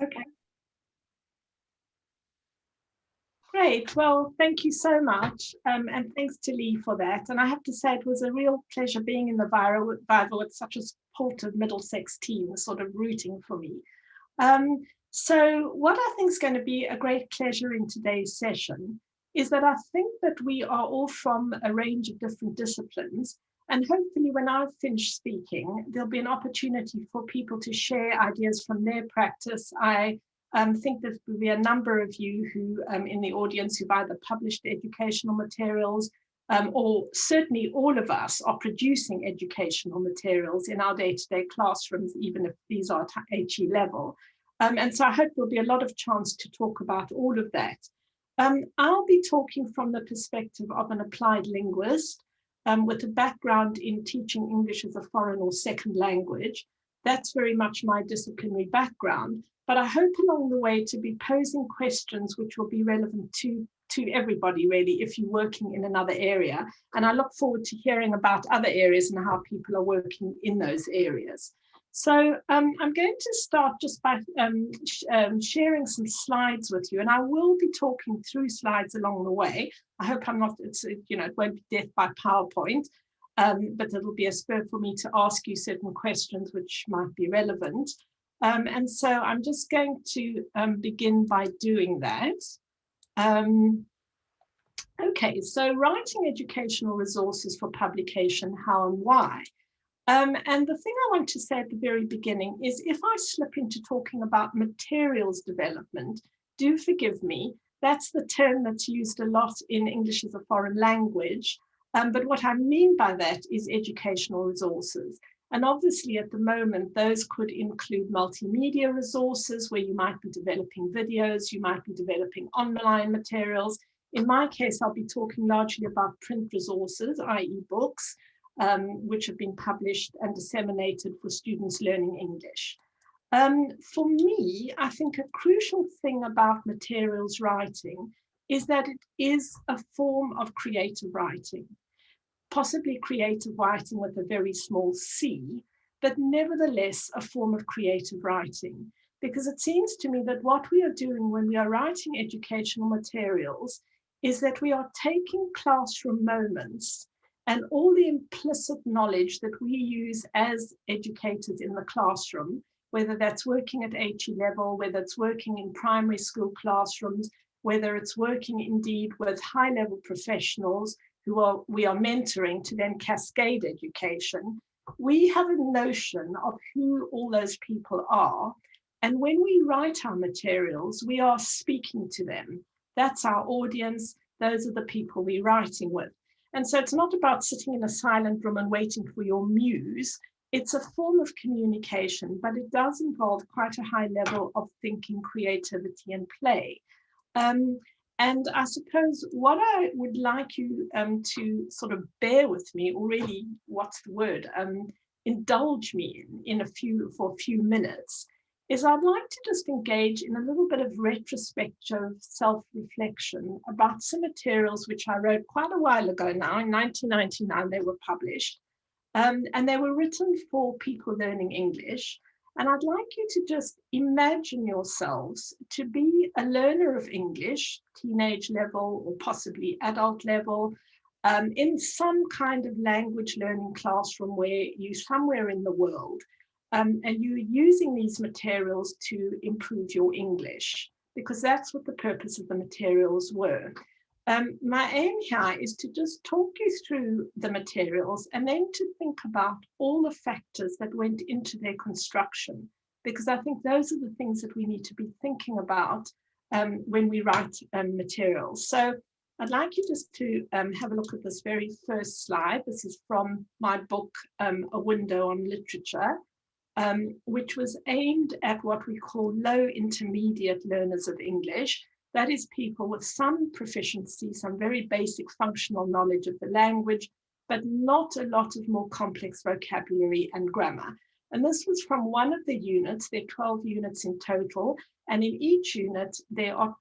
Okay. Great. Well, thank you so much. And thanks to Lee for that. And I have to say, it was a real pleasure being in the Bible with such a supportive Middlesex team, sort of rooting for me. So what I think is going to be a great pleasure in today's session is that I think that we are all from a range of different disciplines. And hopefully when I've finished speaking, there'll be an opportunity for people to share ideas from their practice. I think there will be a number of you who in the audience who've either published educational materials or certainly all of us are producing educational materials in our day-to-day classrooms, even if these are HE level. And so I hope there'll be a lot of chance to talk about all of that. I'll be talking from the perspective of an applied linguist with a background in teaching English as a foreign or second language. That's very much my disciplinary background. But I hope along the way to be posing questions which will be relevant to everybody, really, if you're working in another area. And I look forward to hearing about other areas and how people are working in those areas. So I'm going to start just by sharing some slides with you, and I will be talking through slides along the way. I hope I'm not, it won't be death by PowerPoint, but it'll be a spur for me to ask you certain questions which might be relevant. And so I'm just going to begin by doing that. Okay, so writing educational resources for publication, how and why. And the thing I want to say at the very beginning is if I slip into talking about materials development, do forgive me. That's the term that's used a lot in English as a foreign language. But what I mean by that is educational resources. And obviously at the moment, those could include multimedia resources where you might be developing videos, you might be developing online materials. In my case, I'll be talking largely about print resources, i.e. books, which have been published and disseminated for students learning English. For me, I think a crucial thing about materials writing is that it is a form of creative writing. Possibly creative writing with a very small c, but nevertheless a form of creative writing. Because it seems to me that what we are doing when we are writing educational materials is that we are taking classroom moments and all the implicit knowledge that we use as educators in the classroom, whether that's working at HE level, whether it's working in primary school classrooms, whether it's working indeed with high-level professionals, we are mentoring to then cascade education, we have a notion of who all those people are. And when we write our materials, we are speaking to them. That's our audience. Those are the people we're writing with. And so it's not about sitting in a silent room and waiting for your muse. It's a form of communication, but it does involve quite a high level of thinking, creativity, and play. And I suppose what I would like you to sort of bear with me, or really, what's the word, indulge me for a few minutes, is I'd like to just engage in a little bit of retrospective self-reflection about some materials which I wrote quite a while ago now. In 1999, they were published, and they were written for people learning English. And I'd like you to just imagine yourselves to be a learner of English, teenage level or possibly adult level, in some kind of language learning classroom where you're somewhere in the world, and you're using these materials to improve your English, because that's what the purpose of the materials were. My aim here is to just talk you through the materials and then to think about all the factors that went into their construction, because I think those are the things that we need to be thinking about when we write materials. So I'd like you just to have a look at this very first slide. This is from my book, A Window on Literature, which was aimed at what we call low intermediate learners of English. That is people with some proficiency, some very basic functional knowledge of the language, but not a lot of more complex vocabulary and grammar. And this was from one of the units. There are 12 units in total. And in each unit, there are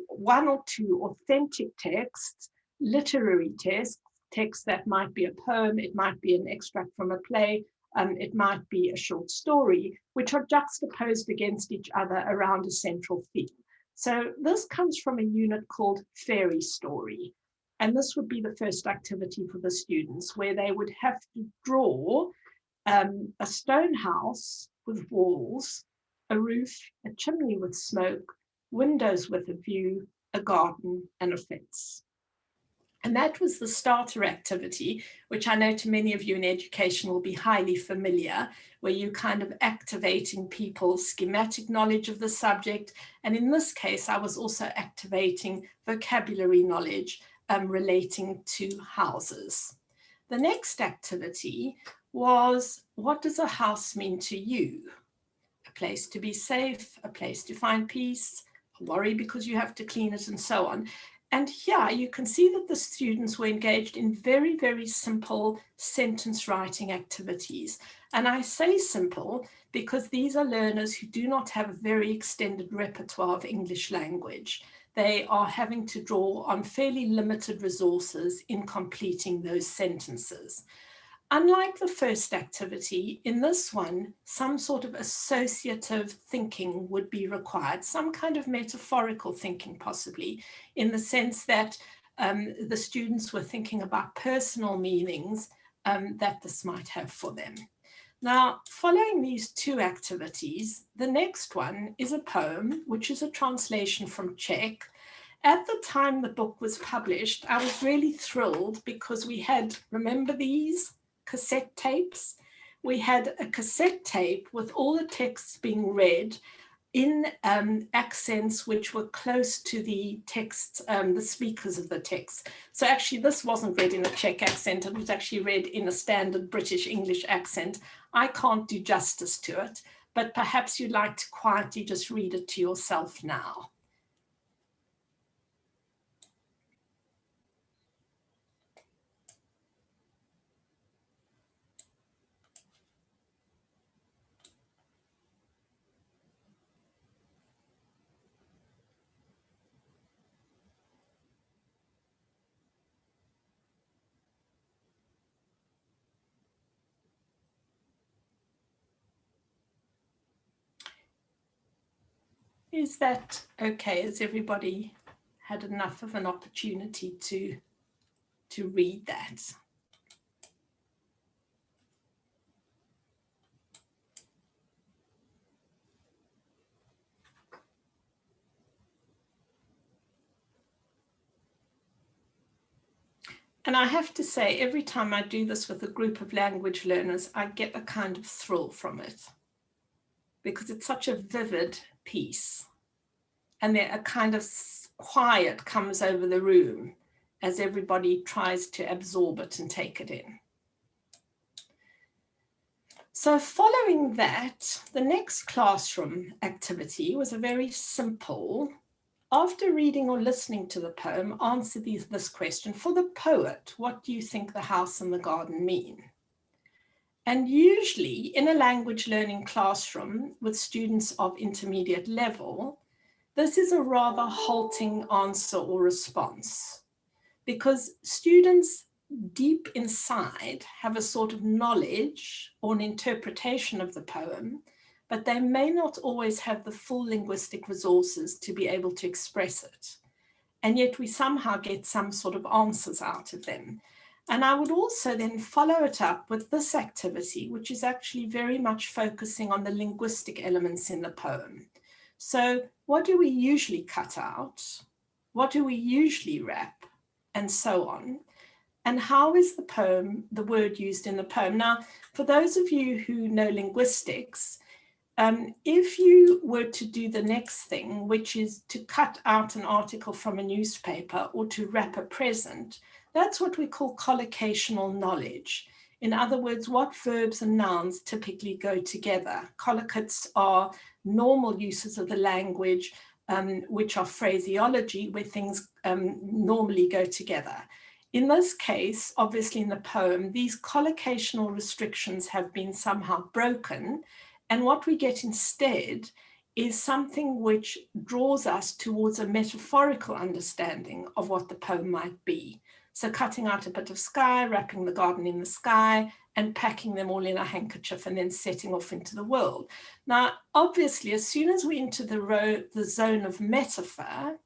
one or two authentic texts, literary texts that might be a poem, it might be an extract from a play, It might be a short story, which are juxtaposed against each other around a central theme. So this comes from a unit called Fairy Story. And this would be the first activity for the students, where they would have to draw a stone house with walls, a roof, a chimney with smoke, windows with a view, a garden, and a fence. And that was the starter activity, which I know to many of you in education will be highly familiar, where you kind of activating people's schematic knowledge of the subject. And in this case, I was also activating vocabulary knowledge relating to houses. The next activity was, what does a house mean to you? A place to be safe, a place to find peace, a worry because you have to clean it, and so on. And here you can see that the students were engaged in very, very simple sentence writing activities. And I say simple because these are learners who do not have a very extended repertoire of English language. They are having to draw on fairly limited resources in completing those sentences. Unlike the first activity, in this one, some sort of associative thinking would be required, some kind of metaphorical thinking possibly, in the sense that the students were thinking about personal meanings that this might have for them. Now, following these two activities, the next one is a poem, which is a translation from Czech. At the time the book was published, I was really thrilled because we had, remember these cassette tapes? We had a cassette tape with all the texts being read in accents which were close to the texts, the speakers of the text. So actually this wasn't read in a Czech accent, it was actually read in a standard British English accent. I can't do justice to it, but perhaps you'd like to quietly just read it to yourself now. Is that okay? Has everybody had enough of an opportunity to read that? And I have to say, every time I do this with a group of language learners, I get a kind of thrill from it because it's such a vivid piece. And then a kind of quiet comes over the room as everybody tries to absorb it and take it in. So following that, the next classroom activity was a very simple, after reading or listening to the poem, answer this question. For the poet, what do you think the house and the garden mean? And usually in a language learning classroom with students of intermediate level, this is a rather halting answer or response, because students deep inside have a sort of knowledge or an interpretation of the poem, but they may not always have the full linguistic resources to be able to express it. And yet we somehow get some sort of answers out of them. And I would also then follow it up with this activity, which is actually very much focusing on the linguistic elements in the poem. So what do we usually cut out? What do we usually wrap? And so on. And how is the poem, the word used in the poem? Now, for those of you who know linguistics, if you were to do the next thing, which is to cut out an article from a newspaper or to wrap a present, that's what we call collocational knowledge. In other words, what verbs and nouns typically go together. Collocates are normal uses of the language, which are phraseology, where things normally go together. In this case, obviously in the poem, these collocational restrictions have been somehow broken. And what we get instead is something which draws us towards a metaphorical understanding of what the poem might be. So cutting out a bit of sky, wrapping the garden in the sky, and packing them all in a handkerchief and then setting off into the world. Now, obviously, as soon as we enter the zone of metaphor,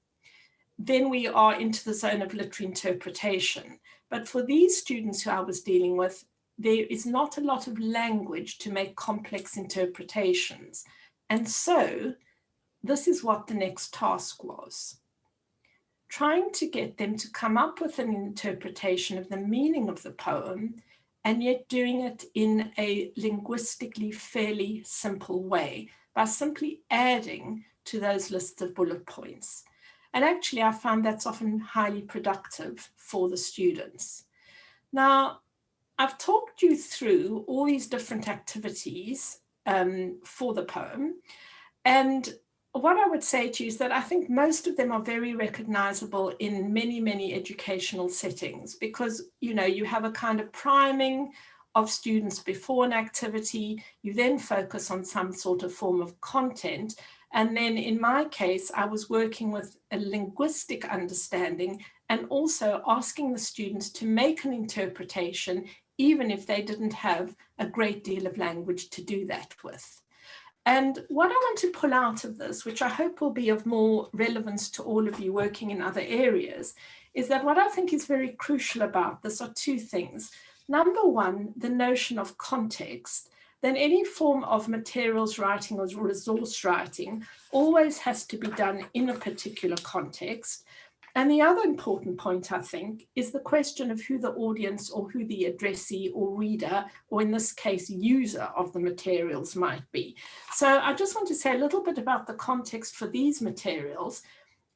then we are into the zone of literary interpretation. But for these students who I was dealing with, there is not a lot of language to make complex interpretations. And so this is what the next task was: trying to get them to come up with an interpretation of the meaning of the poem, and yet doing it in a linguistically fairly simple way by simply adding to those lists of bullet points. And actually, I found that's often highly productive for the students. Now, I've talked you through all these different activities for the poem. And what I would say to you is that I think most of them are very recognizable in many, many educational settings, because, you know, you have a kind of priming of students before an activity, you then focus on some sort of form of content. And then in my case, I was working with a linguistic understanding and also asking the students to make an interpretation, even if they didn't have a great deal of language to do that with. And what I want to pull out of this, which I hope will be of more relevance to all of you working in other areas, is that what I think is very crucial about this are two things. Number one, the notion of context. Then any form of materials writing or resource writing always has to be done in a particular context. And the other important point, I think, is the question of who the audience or who the addressee or reader, or in this case, user of the materials might be. So I just want to say a little bit about the context for these materials.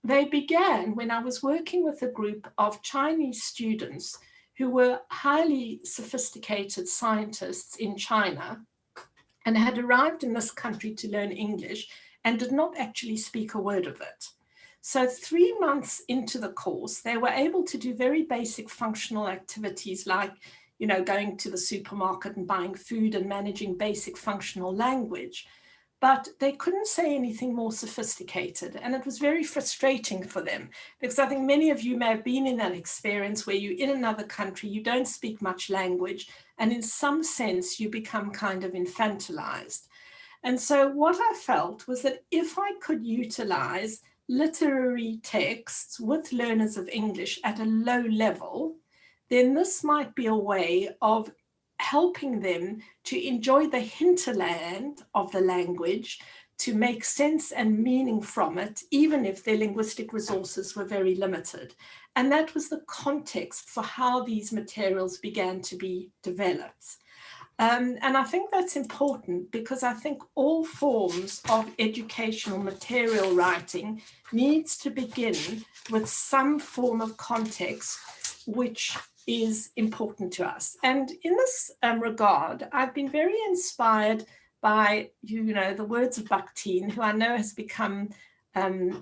They began when I was working with a group of Chinese students who were highly sophisticated scientists in China and had arrived in this country to learn English and did not actually speak a word of it. So 3 months into the course, they were able to do very basic functional activities like, you know, going to the supermarket and buying food and managing basic functional language. But they couldn't say anything more sophisticated. And it was very frustrating for them, because I think many of you may have been in that experience where you're in another country, you don't speak much language, and in some sense, you become kind of infantilized. And so what I felt was that if I could utilize literary texts with learners of English at a low level, then this might be a way of helping them to enjoy the hinterland of the language, to make sense and meaning from it, even if their linguistic resources were very limited. And that was the context for how these materials began to be developed. And I think that's important, because I think all forms of educational material writing needs to begin with some form of context which is important to us. And in this regard, I've been very inspired by, you know, the words of Bakhtin, who I know has become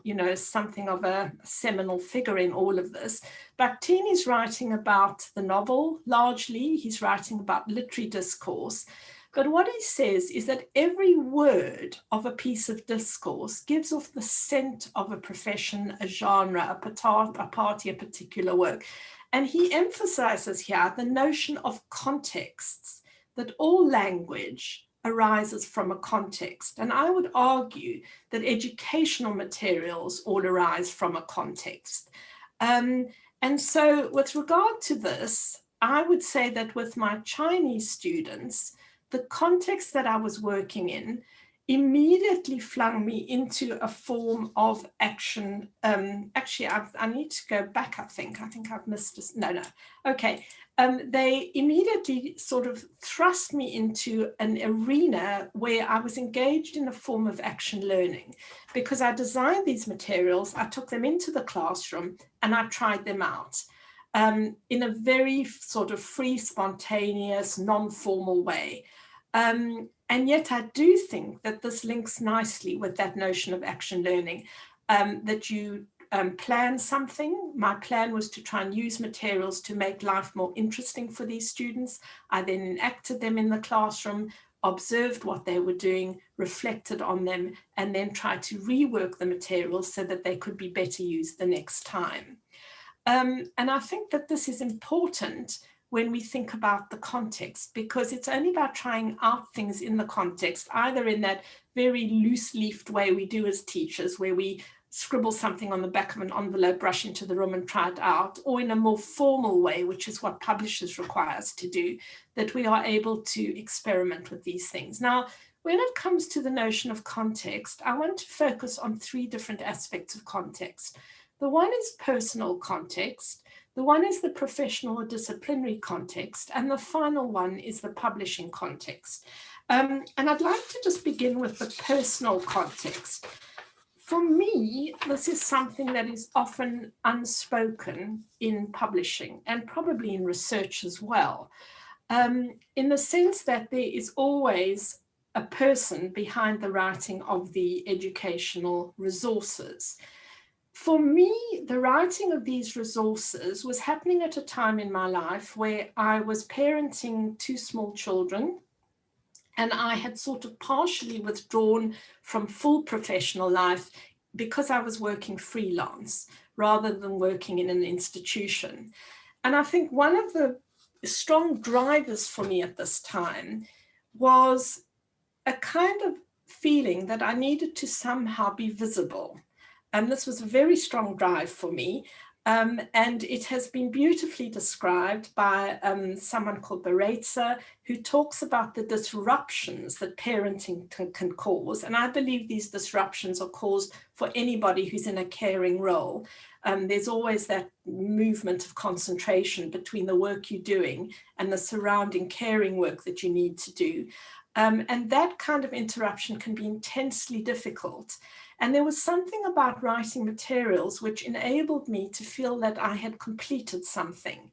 you know, something of a seminal figure in all of this. Bakhtin is writing about the novel largely. He's writing about literary discourse. But what he says is that every word of a piece of discourse gives off the scent of a profession, a genre, a party, a particular work. And he emphasizes here the notion of contexts, that all language arises from a context. And I would argue that educational materials all arise from a context. And so with regard to this, I would say that with my Chinese students, the context that I was working in immediately flung me into a form of action. Actually, I need to go back, I think I've missed this. No. Okay. They immediately sort of thrust me into an arena where I was engaged in a form of action learning, because I designed these materials, I took them into the classroom and I tried them out in a very sort of free, spontaneous, non-formal way. And yet I do think that this links nicely with that notion of action learning, that you plan something. My plan was to try and use materials to make life more interesting for these students. I then enacted them in the classroom, observed what they were doing, reflected on them, and then tried to rework the materials so that they could be better used the next time. And I think that this is important when we think about the context, because it's only by trying out things in the context, either in that very loose-leafed way we do as teachers, where we scribble something on the back of an envelope, rush into the room and try it out, or in a more formal way, which is what publishers require us to do, that we are able to experiment with these things. Now, when it comes to the notion of context, I want to focus on three different aspects of context. The one is personal context, the one is the professional or disciplinary context, and the final one is the publishing context. And I'd like to just begin with the personal context. For me, this is something that is often unspoken in publishing and probably in research as well, in the sense that there is always a person behind the writing of the educational resources. For me, the writing of these resources was happening at a time in my life where I was parenting two small children, and I had sort of partially withdrawn from full professional life because I was working freelance rather than working in an institution. And I think one of the strong drivers for me at this time was a kind of feeling that I needed to somehow be visible. And this was a very strong drive for me. And it has been beautifully described by someone called Baretza, who talks about the disruptions that parenting can cause. And I believe these disruptions are caused for anybody who's in a caring role. There's always that movement of concentration between the work you're doing and the surrounding caring work that you need to do. And that kind of interruption can be intensely difficult. And there was something about writing materials which enabled me to feel that I had completed something.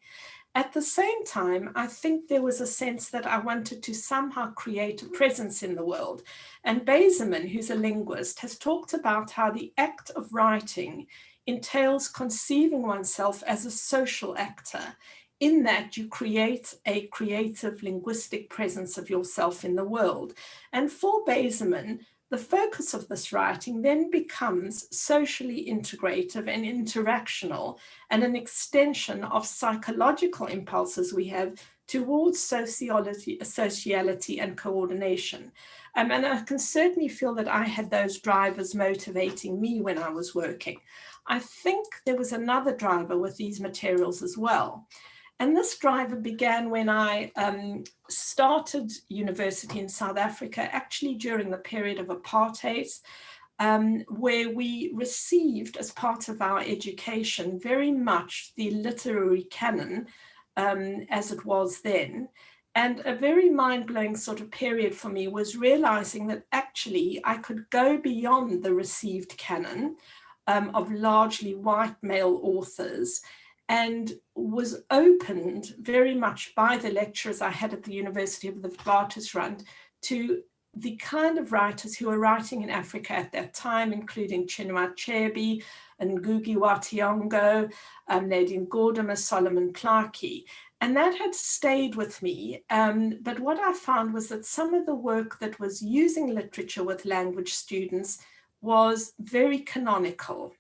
At the same time, I think there was a sense that I wanted to somehow create a presence in the world. And Baseman, who's a linguist, has talked about how the act of writing entails conceiving oneself as a social actor, in that you create a creative linguistic presence of yourself in the world. And for Baseman, the focus of this writing then becomes socially integrative and interactional, and an extension of psychological impulses we have towards sociality and coordination. And I can certainly feel that I had those drivers motivating me when I was working. I think there was another driver with these materials as well. And this driver began when I started university in South Africa, actually during the period of apartheid, where we received as part of our education very much the literary canon as it was then. And a very mind-blowing sort of period for me was realizing that actually I could go beyond the received canon of largely white male authors, and was opened very much by the lecturers I had at the University of the Witwatersrand to the kind of writers who were writing in Africa at that time, including Chinua Achebe and Ngugi wa Thiong'o, Nadine Gordimer, Solomon Clarkey. And that had stayed with me. But what I found was that some of the work that was using literature with language students was very canonical.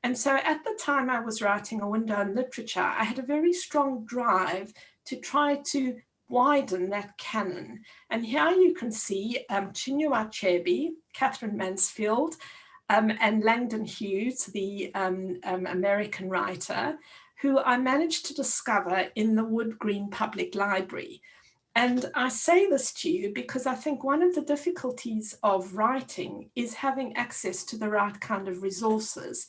And so at the time I was writing A Window on Literature, I had a very strong drive to try to widen that canon. And here you can see Chinua Achebe, Catherine Mansfield, and Langdon Hughes, the American writer, who I managed to discover in the Wood Green Public Library. And I say this to you because I think one of the difficulties of writing is having access to the right kind of resources.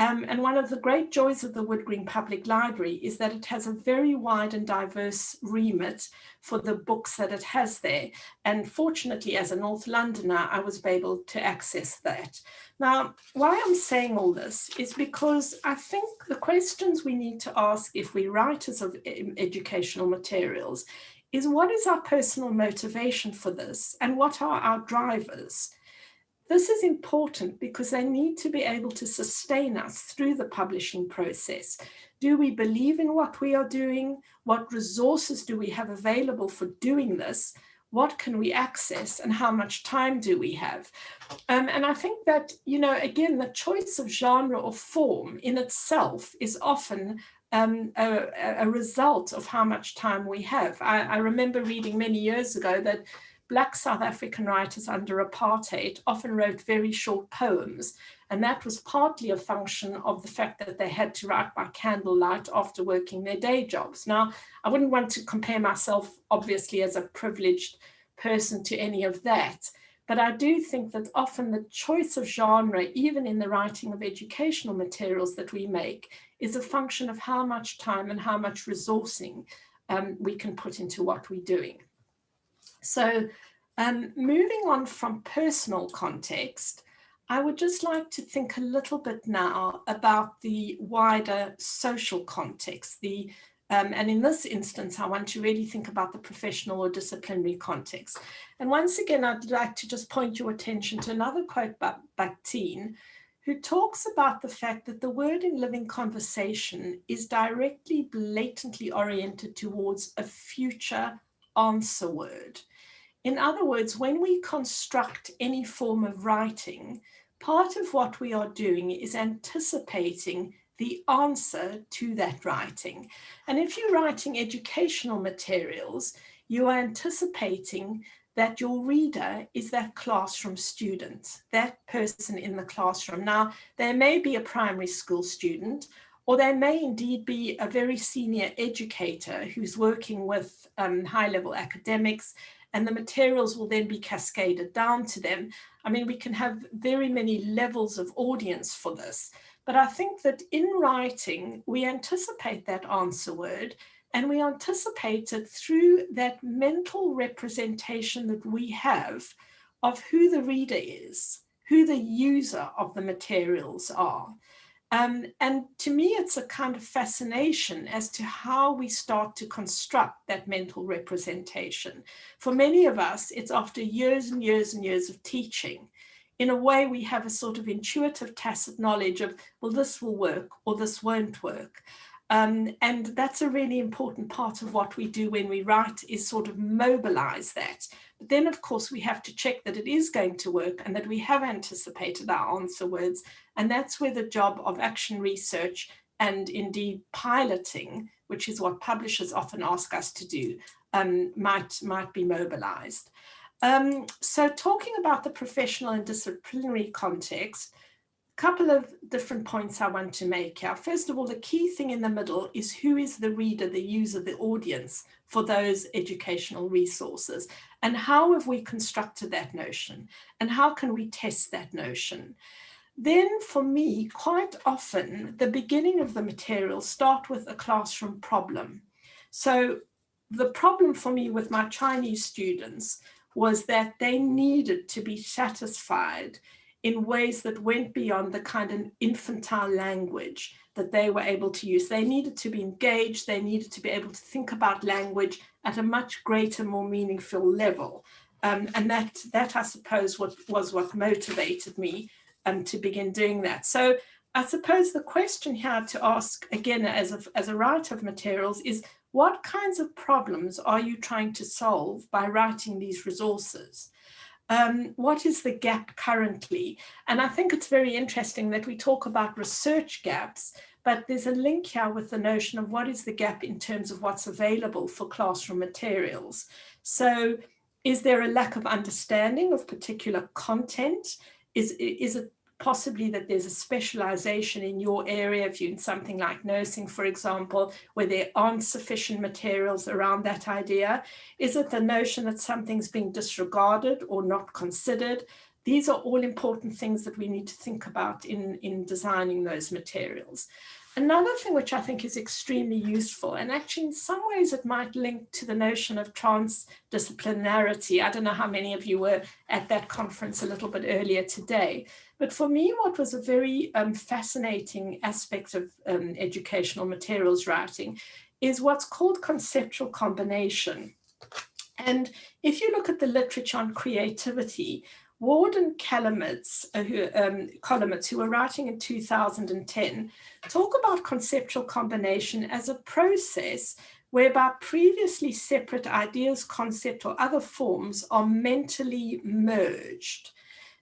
And one of the great joys of the Wood Green Public Library is that it has a very wide and diverse remit for the books that it has there. And fortunately, as a North Londoner, I was able to access that. Now, why I'm saying all this is because I think the questions we need to ask if we're writers of educational materials is, what is our personal motivation for this? And what are our drivers? This is important because they need to be able to sustain us through the publishing process. Do we believe in what we are doing? What resources do we have available for doing this? What can we access, and how much time do we have? And I think that, again, the choice of genre or form in itself is often a result of how much time we have. I remember reading many years ago that Black South African writers under apartheid often wrote very short poems, and that was partly a function of the fact that they had to write by candlelight after working their day jobs. Now, I wouldn't want to compare myself, obviously, as a privileged person to any of that, but I do think that often the choice of genre, even in the writing of educational materials that we make, is a function of how much time and how much resourcing we can put into what we're doing. So moving on from personal context, I would just like to think a little bit now about the wider social context. And in this instance, I want to really think about the professional or disciplinary context. And once again, I'd like to just point your attention to another quote by Bakhtin, who talks about the fact that the word in living conversation is directly, blatantly oriented towards a future answer word. In other words, when we construct any form of writing, part of what we are doing is anticipating the answer to that writing. And if you're writing educational materials, you are anticipating that your reader is that classroom student, that person in the classroom. Now, there may be a primary school student, or there may indeed be a very senior educator who's working with high-level academics, and the materials will then be cascaded down to them. I mean, we can have very many levels of audience for this, but I think that in writing, we anticipate that answer word, and we anticipate it through that mental representation that we have of who the reader is, who the user of the materials are. And to me, it's a kind of fascination as to how we start to construct that mental representation. For many of us, it's after years and years and years of teaching. In a way, we have a sort of intuitive tacit knowledge of, well, this will work or this won't work. And that's a really important part of what we do when we write, is sort of mobilize that. But then, of course, we have to check that it is going to work and that we have anticipated our answer words. And that's where the job of action research and indeed piloting, which is what publishers often ask us to do, might be mobilized. So talking about the professional and disciplinary context, couple of different points I want to make here. First of all, the key thing in the middle is who is the reader, the user, the audience for those educational resources, and how have we constructed that notion, and how can we test that notion. Then for me, quite often, the beginning of the material start with a classroom problem. So the problem for me with my Chinese students was that they needed to be satisfied in ways that went beyond the kind of infantile language that they were able to use. They needed to be engaged, they needed to be able to think about language at a much greater, more meaningful level. And that I suppose was what motivated me to begin doing that. So I suppose the question here to ask, again, as a writer of materials, is what kinds of problems are you trying to solve by writing these resources? What is the gap currently? And I think it's very interesting that we talk about research gaps, but there's a link here with the notion of what is the gap in terms of what's available for classroom materials. So is there a lack of understanding of particular content? Is it possibly that there's a specialization in your area, if you're in something like nursing, for example, where there aren't sufficient materials around that idea? Is it the notion that something's being disregarded or not considered? These are all important things that we need to think about in designing those materials. Another thing which I think is extremely useful, and actually in some ways it might link to the notion of transdisciplinarity. I don't know how many of you were at that conference a little bit earlier today, but for me, what was a very fascinating aspect of educational materials writing is what's called conceptual combination. And if you look at the literature on creativity, Ward and Colomitz, who were writing in 2010, talk about conceptual combination as a process whereby previously separate ideas, concept, or other forms are mentally merged.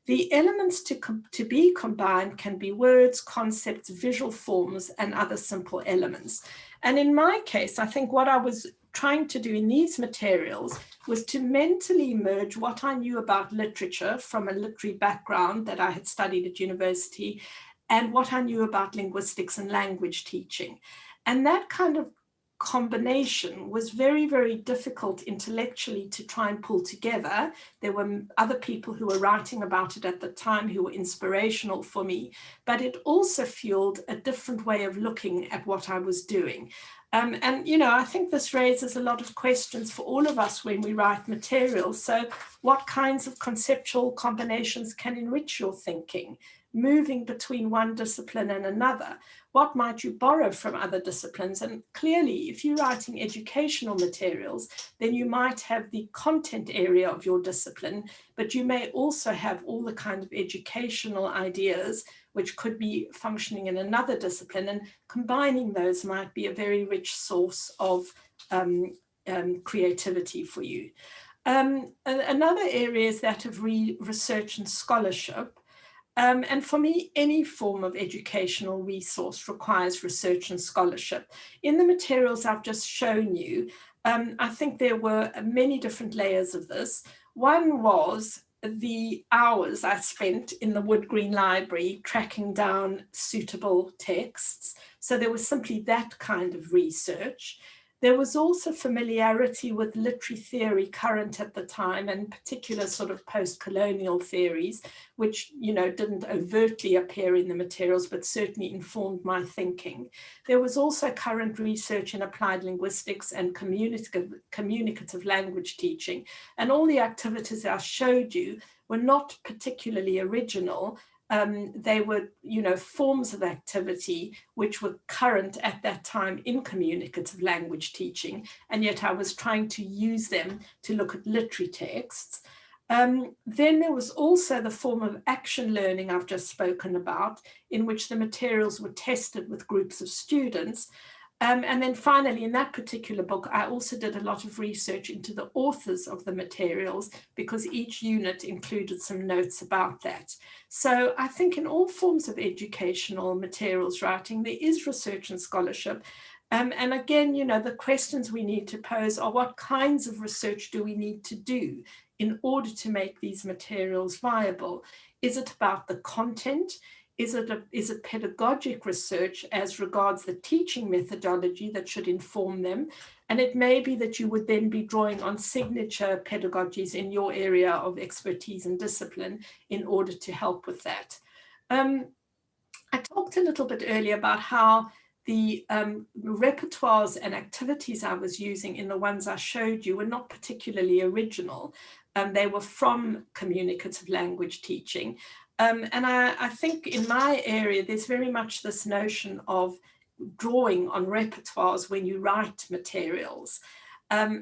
The elements to be combined can be words, concepts, visual forms, and other simple elements. And in my case, I think what I was trying to do in these materials was to mentally merge what I knew about literature from a literary background that I had studied at university and what I knew about linguistics and language teaching. And that kind of combination was very, very difficult intellectually to try and pull together. There were other people who were writing about it at the time who were inspirational for me, but it also fueled a different way of looking at what I was doing. And, you know, I think this raises a lot of questions for all of us when we write materials. So what kinds of conceptual combinations can enrich your thinking? Moving between one discipline and another, what might you borrow from other disciplines? And clearly, if you're writing educational materials, then you might have the content area of your discipline, but you may also have all the kind of educational ideas which could be functioning in another discipline, and combining those might be a very rich source of creativity for you. Another area is that of research and scholarship. And for me, any form of educational resource requires research and scholarship. In the materials I've just shown you, I think there were many different layers of this. One was the hours I spent in the Wood Green Library tracking down suitable texts. So there was simply that kind of research. There was also familiarity with literary theory current at the time, and particular sort of post-colonial theories, which, you know, didn't overtly appear in the materials, but certainly informed my thinking. There was also current research in applied linguistics and communicative language teaching. And all the activities I showed you were not particularly original. They were, you know, forms of activity which were current at that time in communicative language teaching, and yet I was trying to use them to look at literary texts. Then there was also the form of action learning I've just spoken about, in which the materials were tested with groups of students. And then finally, in that particular book, I also did a lot of research into the authors of the materials, because each unit included some notes about that. So I think in all forms of educational materials writing, there is research and scholarship. And again, you know, the questions we need to pose are, what kinds of research do we need to do in order to make these materials viable? Is it about the content? Is it pedagogic research as regards the teaching methodology that should inform them? And it may be that you would then be drawing on signature pedagogies in your area of expertise and discipline in order to help with that. I talked a little bit earlier about how the repertoires and activities I was using in the ones I showed you were not particularly original. They were from communicative language teaching. And I think in my area, there's very much this notion of drawing on repertoires when you write materials.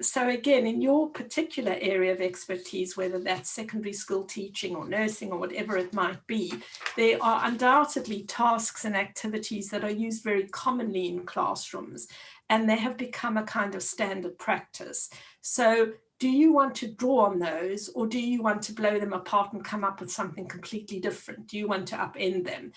So again, in your particular area of expertise, whether that's secondary school teaching or nursing or whatever it might be, there are undoubtedly tasks and activities that are used very commonly in classrooms, and they have become a kind of standard practice. So do you want to draw on those, or do you want to blow them apart and come up with something completely different? Do you want to upend them?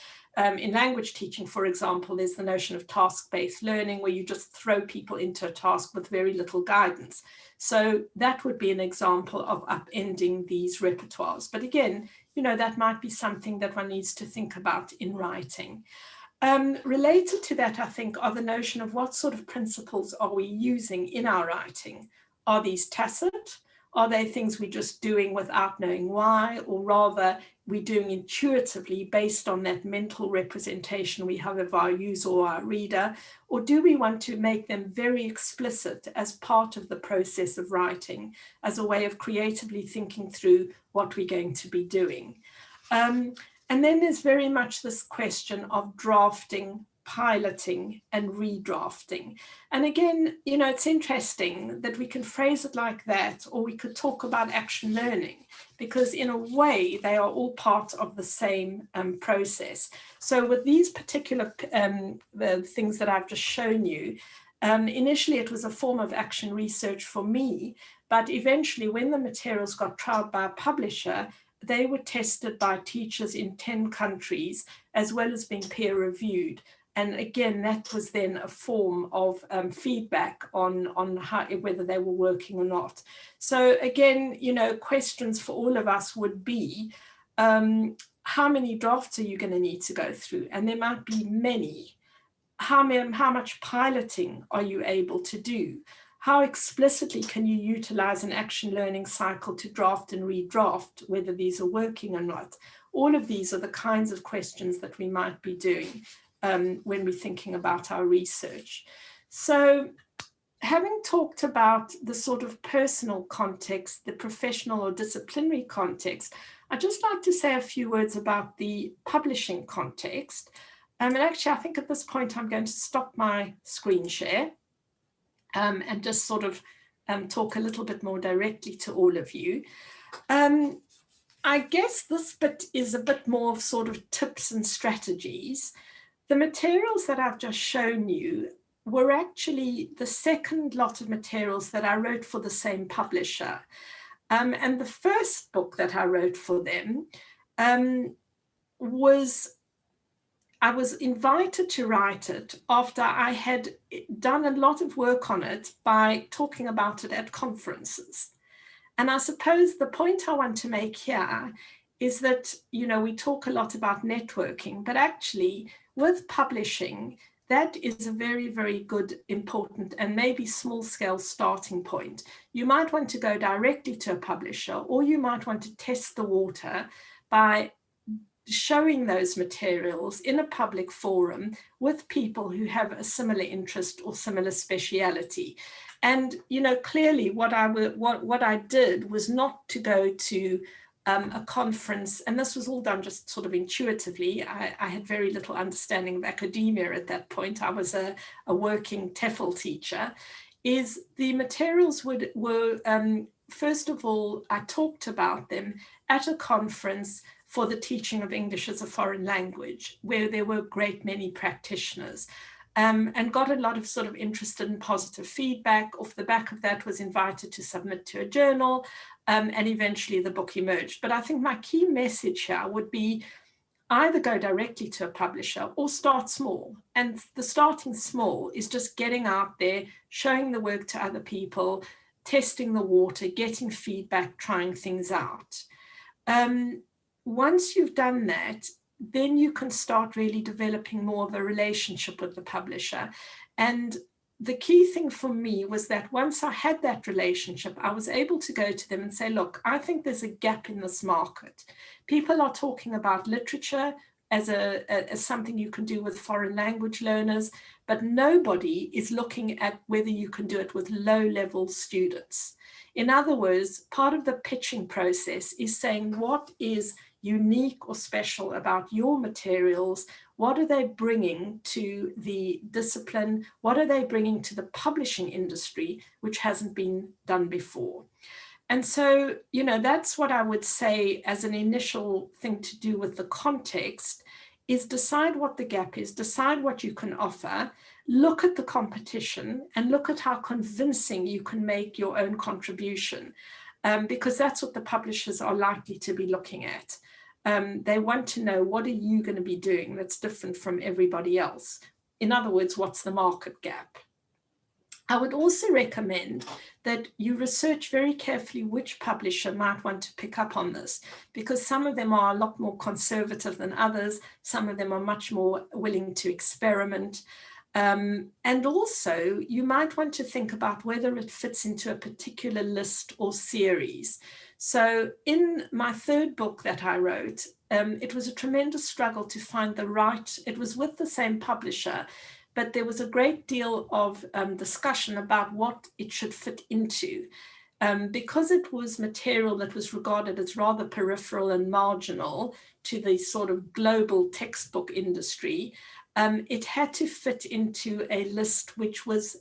In language teaching, for example, there's the notion of task-based learning, where you just throw people into a task with very little guidance. So that would be an example of upending these repertoires. But again, you know, that might be something that one needs to think about in writing. Related to that, I think, are the notion of what sort of principles are we using in our writing? Are these tacit? Are they things we're just doing without knowing why, or rather we're doing intuitively based on that mental representation we have of our user or our reader? Or do we want to make them very explicit as part of the process of writing, as a way of creatively thinking through what we're going to be doing? And then there's very much this question of drafting, piloting, and redrafting. And again, you know, it's interesting that we can phrase it like that, or we could talk about action learning, because in a way they are all part of the same process. So with these particular things that I've just shown you, initially it was a form of action research for me, but eventually when the materials got trialed by a publisher, they were tested by teachers in 10 countries, as well as being peer reviewed. And again, that was then a form of feedback on how, whether they were working or not. So again, you know, questions for all of us would be, how many drafts are you going to need to go through? And there might be many. How much piloting are you able to do? How explicitly can you utilize an action learning cycle to draft and redraft, whether these are working or not? All of these are the kinds of questions that we might be doing when we're thinking about our research. So having talked about the sort of personal context, the professional or disciplinary context, I'd just like to say a few words about the publishing context. And actually, I think at this point, I'm going to stop my screen share and just sort of talk a little bit more directly to all of you. I guess this bit is a bit more of sort of tips and strategies. The materials that I've just shown you were actually the second lot of materials that I wrote for the same publisher. And the first book that I wrote for them I was invited to write it after I had done a lot of work on it by talking about it at conferences. And I suppose the point I want to make here is that, you know, we talk a lot about networking, but actually with publishing, that is a very, very good, important, and maybe small scale starting point. You might want to go directly to a publisher, or you might want to test the water by showing those materials in a public forum with people who have a similar interest or similar speciality. And, you know, clearly what I did was not to go to a conference, and this was all done just sort of intuitively. I had very little understanding of academia at that point. I was a working TEFL teacher. Is the materials were first of all, I talked about them at a conference for the teaching of English as a foreign language, where there were a great many practitioners, and got a lot of sort of interested and positive feedback. Off the back of that, was invited to submit to a journal, and eventually the book emerged. But I think my key message here would be either go directly to a publisher or start small. And the starting small is just getting out there, showing the work to other people, testing the water, getting feedback, trying things out. Once you've done that, then you can start really developing more of a relationship with the publisher. And the key thing for me was that once I had that relationship, I was able to go to them and say, look, I think there's a gap in this market. People are talking about literature as something you can do with foreign language learners, but nobody is looking at whether you can do it with low-level students. In other words, part of the pitching process is saying what is unique or special about your materials. What are they bringing to the discipline? What are they bringing to the publishing industry, which hasn't been done before? And so, you know, that's what I would say as an initial thing to do with the context, is decide what the gap is, decide what you can offer, look at the competition, and look at how convincing you can make your own contribution, because that's what the publishers are likely to be looking at. They want to know, what are you going to be doing that's different from everybody else? In other words, what's the market gap? I would also recommend that you research very carefully which publisher might want to pick up on this, because some of them are a lot more conservative than others. Some of them are much more willing to experiment. And also, you might want to think about whether it fits into a particular list or series. So in my third book that I wrote, it was a tremendous struggle to find the right, it was with the same publisher, but there was a great deal of discussion about what it should fit into. Because it was material that was regarded as rather peripheral and marginal to the sort of global textbook industry, it had to fit into a list which was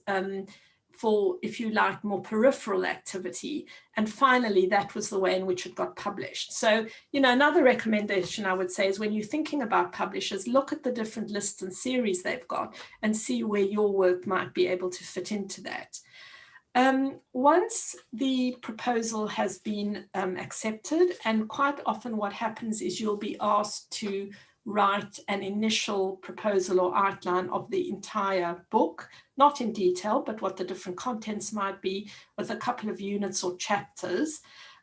for, if you like, more peripheral activity. And finally, that was the way in which it got published. So, you know, another recommendation I would say is when you're thinking about publishers, look at the different lists and series they've got and see where your work might be able to fit into that. Once the proposal has been accepted, and quite often what happens is you'll be asked to write an initial proposal or outline of the entire book, not in detail, but what the different contents might be, with a couple of units or chapters.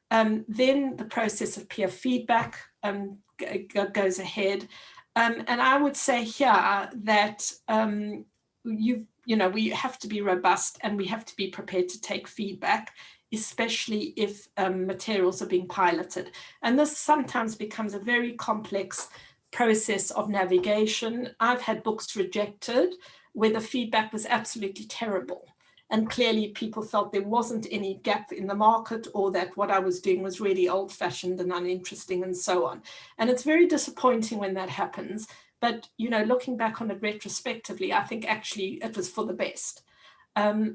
Then the process of peer feedback goes ahead. And I would say here that we have to be robust and we have to be prepared to take feedback, especially if materials are being piloted. And this sometimes becomes a very complex process of navigation. I've had books rejected where the feedback was absolutely terrible. And clearly people felt there wasn't any gap in the market, or that what I was doing was really old-fashioned and uninteresting and so on. And it's very disappointing when that happens. But, looking back on it retrospectively, I think actually it was for the best.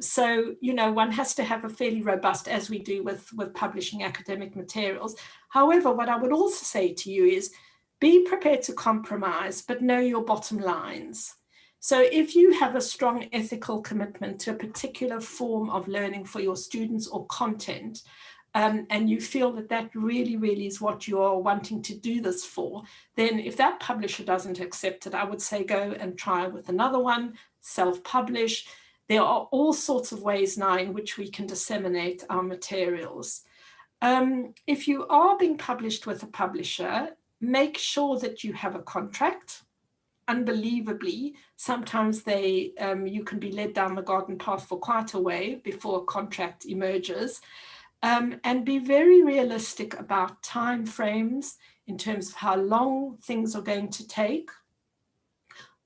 So, one has to have a fairly robust, as we do with publishing academic materials. However, what I would also say to you is be prepared to compromise, but know your bottom lines. So if you have a strong ethical commitment to a particular form of learning for your students or content, and you feel that that really, really is what you are wanting to do this for, then if that publisher doesn't accept it, I would say go and try with another one, self-publish. There are all sorts of ways now in which we can disseminate our materials. If you are being published with a publisher, make sure that you have a contract. Unbelievably, sometimes you can be led down the garden path for quite a way before a contract emerges. And be very realistic about time frames in terms of how long things are going to take.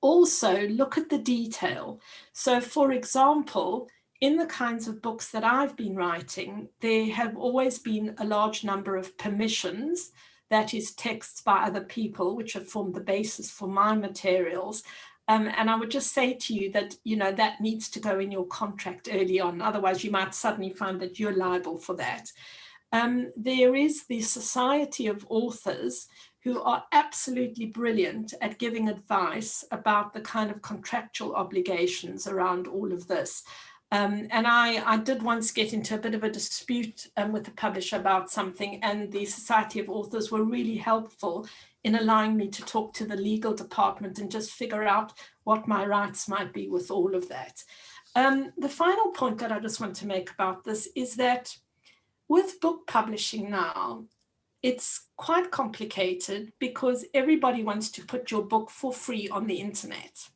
Also, look at the detail. So, for example, in the kinds of books that I've been writing, there have always been a large number of permissions, that is, texts by other people, which have formed the basis for my materials. And I would just say to you that, that needs to go in your contract early on. Otherwise, you might suddenly find that you're liable for that. There is the Society of Authors, who are absolutely brilliant at giving advice about the kind of contractual obligations around all of this. And I did once get into a bit of a dispute with the publisher about something, and the Society of Authors were really helpful in allowing me to talk to the legal department and just figure out what my rights might be with all of that. The final point that I just want to make about this is that with book publishing now, it's quite complicated because everybody wants to put your book for free on the internet.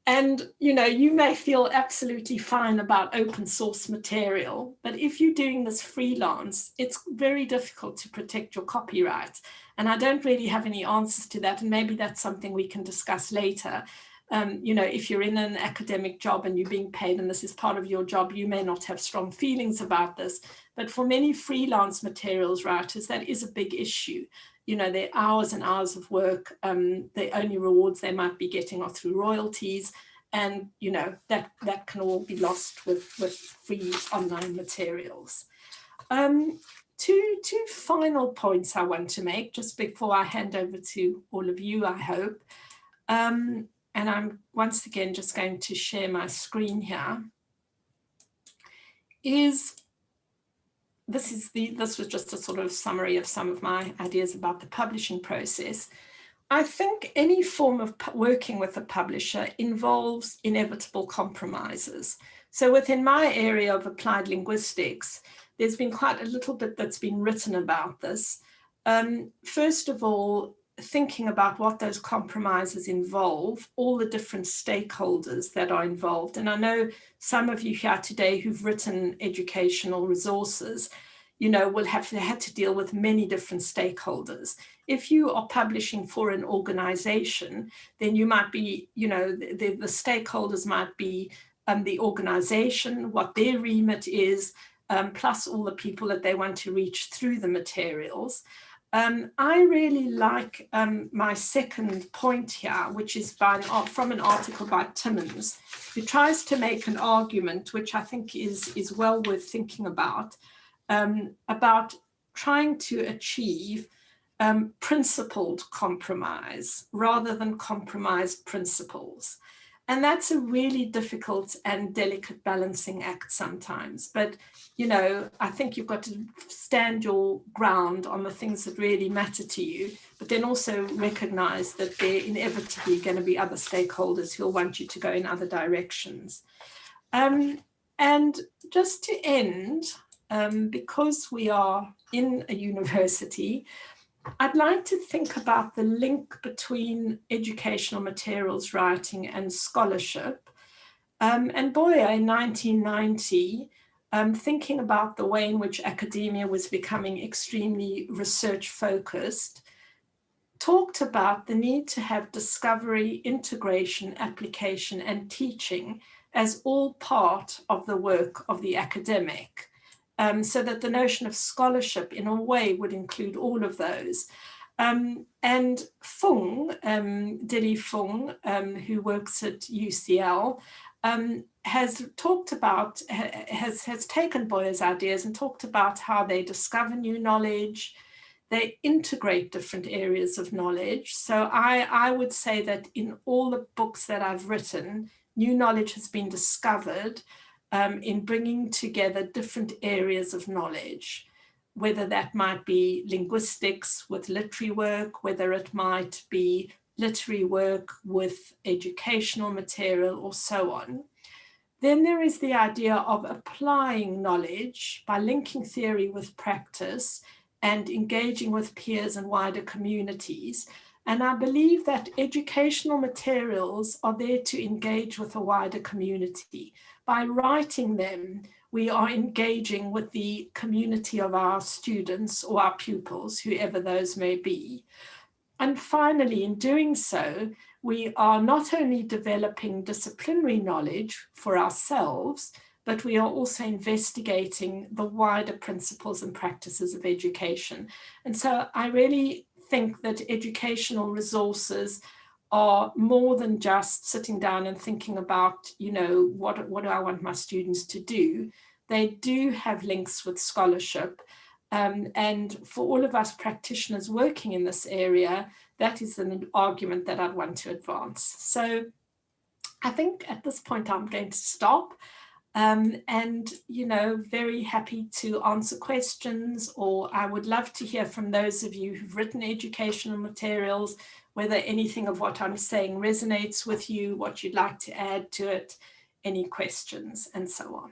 And, you may feel absolutely fine about open source material, but if you're doing this freelance, it's very difficult to protect your copyright. And I don't really have any answers to that. And maybe that's something we can discuss later. If you're in an academic job and you're being paid and this is part of your job, you may not have strong feelings about this. But for many freelance materials writers, that is a big issue. Their hours and hours of work, the only rewards they might be getting are through royalties. And, that can all be lost with free online materials. Two final points I want to make just before I hand over to all of you, I hope. And I'm once again just going to share my screen here. This was just a sort of summary of some of my ideas about the publishing process. I think any form of working with a publisher involves inevitable compromises. So within my area of applied linguistics, there's been quite a little bit that's been written about this. First of all, thinking about what those compromises involve, all the different stakeholders that are involved. And I know some of you here today who've written educational resources, will have had to deal with many different stakeholders. If you are publishing for an organization, then you might be, the stakeholders might be the organization, what their remit is, plus all the people that they want to reach through the materials. I really like my second point here, which is from an article by Timmins, who tries to make an argument, which I think is well worth thinking about trying to achieve principled compromise rather than compromised principles. And that's a really difficult and delicate balancing act sometimes. But, I think you've got to stand your ground on the things that really matter to you, but then also recognize that there are inevitably going to be other stakeholders who'll want you to go in other directions. And just to end, because we are in a university, I'd like to think about the link between educational materials writing and scholarship. And Boyer in 1990, thinking about the way in which academia was becoming extremely research focused, talked about the need to have discovery, integration, application, and teaching as all part of the work of the academic. So that the notion of scholarship in a way would include all of those. And Fung, Dilly Fung, who works at UCL, has talked about, has taken Boyer's ideas and talked about how they discover new knowledge, they integrate different areas of knowledge. So I would say that in all the books that I've written, new knowledge has been discovered in bringing together different areas of knowledge, whether that might be linguistics with literary work, whether it might be literary work with educational material, or so on. Then there is the idea of applying knowledge by linking theory with practice and engaging with peers and wider communities. And I believe that educational materials are there to engage with a wider community. By writing them, we are engaging with the community of our students or our pupils, whoever those may be. And finally, in doing so, we are not only developing disciplinary knowledge for ourselves, but we are also investigating the wider principles and practices of education. And so I really think that educational resources are more than just sitting down and thinking about, what do I want my students to do? They do have links with scholarship. And for all of us practitioners working in this area, that is an argument that I'd want to advance. So I think at this point I'm going to stop. And, very happy to answer questions, or I would love to hear from those of you who've written educational materials, whether anything of what I'm saying resonates with you, what you'd like to add to it, any questions, and so on.